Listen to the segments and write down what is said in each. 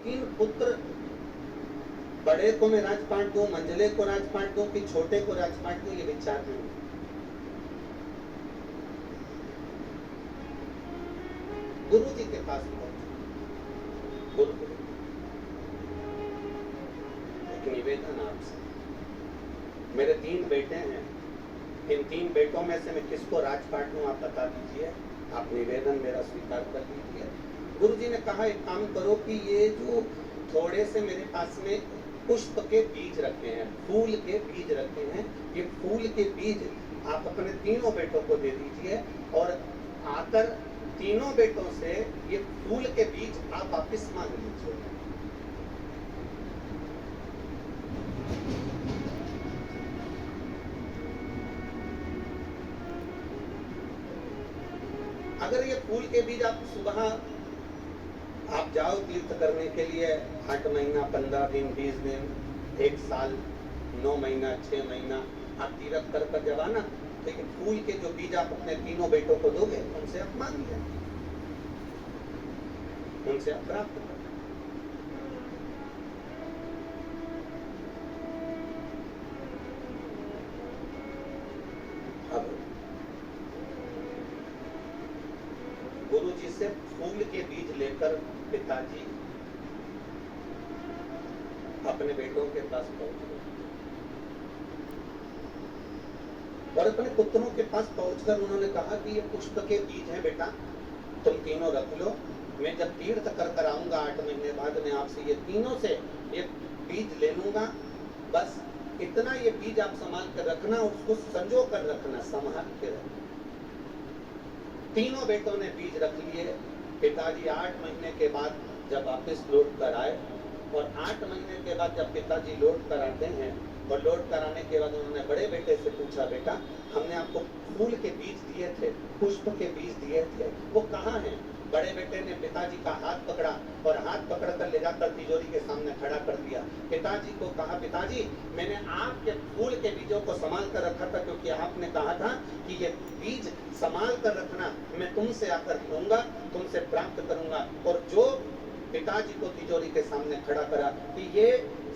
तीन पुत्र, बड़े को मैं राजपाट दूं, मंझले को राजपाट दूं कि छोटे को राजपाट दूं, ये विचार नहीं। गुरु जी के पास पहुंचे, गुरु एक निवेदन आपसे, मेरे 3 बेटे हैं, इन 3 बेटों में से मैं किसको राजपाट दूं, आप बता दीजिए। आप निवेदन मेरा स्वीकार कर लीजिए। गुरु जी ने कहा एक काम करो कि ये जो थोड़े से मेरे पास में पुष्प के बीज रखे हैं, फूल के बीज रखे हैं, ये फूल के बीज आप अपने तीनों बेटों को दे दीजिए और आकर तीनों बेटों से ये फूल के बीज आप वापिस मांग लीजिए। अगर ये फूल के बीज आप सुबह आप जाओ तीर्थ करने के लिए, 8 महीना, 15 दिन, 20 दिन, 1 साल, 9 महीना, 6 महीना आप तीर्थ कर जब आना, लेकिन फूल के जो बीज आप अपने तीनों बेटों को दोगे, उनसे आप मांगिए, उनसे आप प्राप्त करें। अब गुरु जी से फूल के बीज लेकर पिताजी अपने बेटों के पास पहुंच गए और अपने पुत्रों के पास पहुंचकर उन्होंने कहा कि ये पुष्प के बीज हैं बेटा, तुम तीनों रख लो, मैं जब तीर्थ कर आऊंगा 8 महीने बाद मैं आपसे ये तीनों से ये बीज ले लूंगा, बस इतना ये बीज आप संभाल कर रखना, उसको संजो कर रखना, संभाल के रखना। तीनों बेटों ने बीज रख लिए। पिताजी 8 महीने के बाद जब वापिस लौट कर आए और 8 महीने के बाद जब पिताजी लौट कर आते हैं और लौट कर आने के बाद उन्होंने बड़े बेटे से पूछा, बेटा हमने आपको फूल के बीज दिए थे, पुष्प के बीज दिए थे, वो कहाँ हैं? बड़े बेटे ने पिताजी का हाथ पकड़ा और हाथ पकड़कर ले जाकर तिजोरी के सामने खड़ा कर दिया। पिताजी को कहा, पिताजी मैंने आपके फूल के बीजों को संभाल कर रखा था, क्योंकि आपने कहा था कि ये बीज संभाल कर रखना, मैं तुमसे आकर लूंगा, तुमसे प्राप्त करूंगा। और जो पिताजी को तिजोरी के सामने खड़ा करा कि ये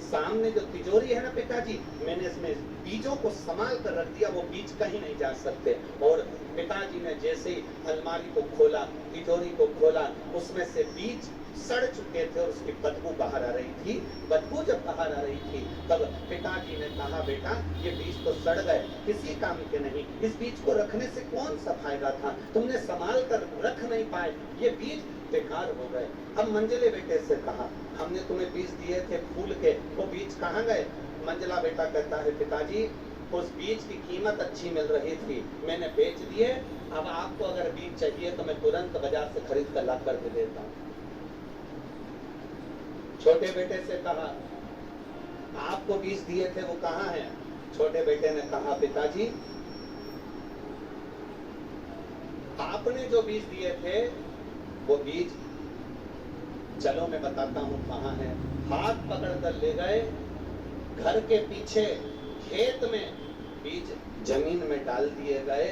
सामने जो तिजोरी है ना पिताजी, मैंने इसमें बीजों को संभाल कर रख दिया, वो बीज कहीं नहीं जा सकते। और पिताजी ने जैसे ही अलमारी को खोला, तिजोरी को खोला, उसमें से बीज सड़ चुके थे और उसकी बदबू बाहर आ रही थी। बदबू जब बाहर आ रही थी तब पिताजी ने कहा, बेटा ये बीज तो सड़ गए, किसी काम के नहीं, इस बीज को रखने से कौन सा फायदा था, तुमने संभाल कर रख नहीं पाए, ये बीज बेकार हो गए। अब मंझले बेटे से कहा, हमने तुम्हें बीज दिए थे फूल के, वो बीज कहाँ गए? मंझला बेटा कहता है, पिताजी उस बीज की कीमत अच्छी मिल रही थी, मैंने बेच दिए, अब आपको अगर बीज चाहिए तो मैं तुरंत बाजार से खरीद कर ला कर दे देता हूँ। छोटे बेटे से कहा, आपको बीज दिए थे वो कहाँ हैं? छोटे बेटे ने कहा, पिताजी आपने जो बीज दिए थे वो बीज, चलो मैं बताता हूँ कहाँ है। हाथ पकड़ कर ले गए, घर के पीछे खेत में बीज जमीन में डाल दिए गए,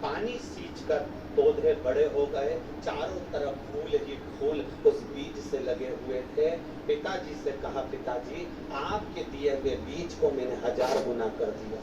पानी सींचकर पौधे बड़े हो गए, चारों तरफ फूल ही फूल उस बीज से लगे हुए थे। पिताजी से कहा, पिताजी आपके दिए हुए बीज को मैंने 1000 गुना कर दिया,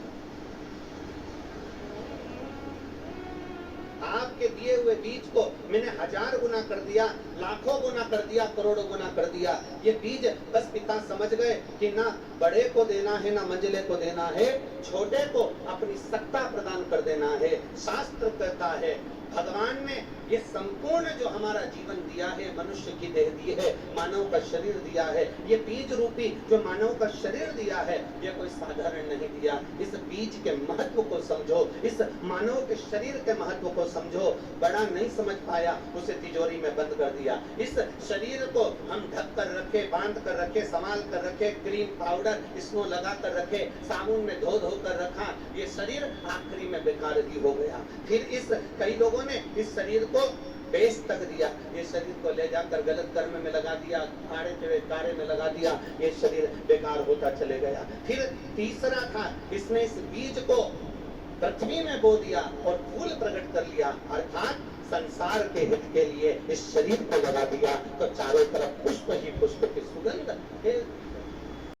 आपके दिए हुए बीज को मैंने 1000 गुना कर दिया, लाखों गुना कर दिया, करोड़ों गुना कर दिया। ये बीज बस पिता समझ गए कि ना बड़े को देना है ना मंझले को देना है, छोटे को अपनी सत्ता प्रदान कर देना है। शास्त्र कहता है भगवान ने ये संपूर्ण जो हमारा जीवन दिया है, मनुष्य की देह दी है, मानव का शरीर दिया है, ये बीज रूपी जो मानव का शरीर दिया है, ये कोई साधारण नहीं दिया। इस बीज के महत्व को समझो, इस मानव के शरीर के महत्व को समझो। बड़ा नहीं समझ पाया, उसे तिजोरी में बंद कर दिया। इस शरीर को हम ढक कर रखे, बांध कर रखे, संभाल कर रखे, क्रीम पाउडर इसको लगा कर रखे, साबुन में धो धो कर रखा, ये शरीर आखिरी में बेकार ही हो गया। फिर इस कई लोगों ने इस शरीर को बेच तक दिया, ये शरीर को ले जाकर गलत कर्म में लगा दिया, कार्य में लगा दिया, ये शरीर बेकार होता चले गया। फिर तीसरा था, इसने इस बीज को पृथ्वी में बो दिया और फूल प्रकट कर लिया, अर्थात संसार के हित के लिए इस शरीर को लगा दिया तो चारों तरफ पुष्प ही पुष्प की सुगंध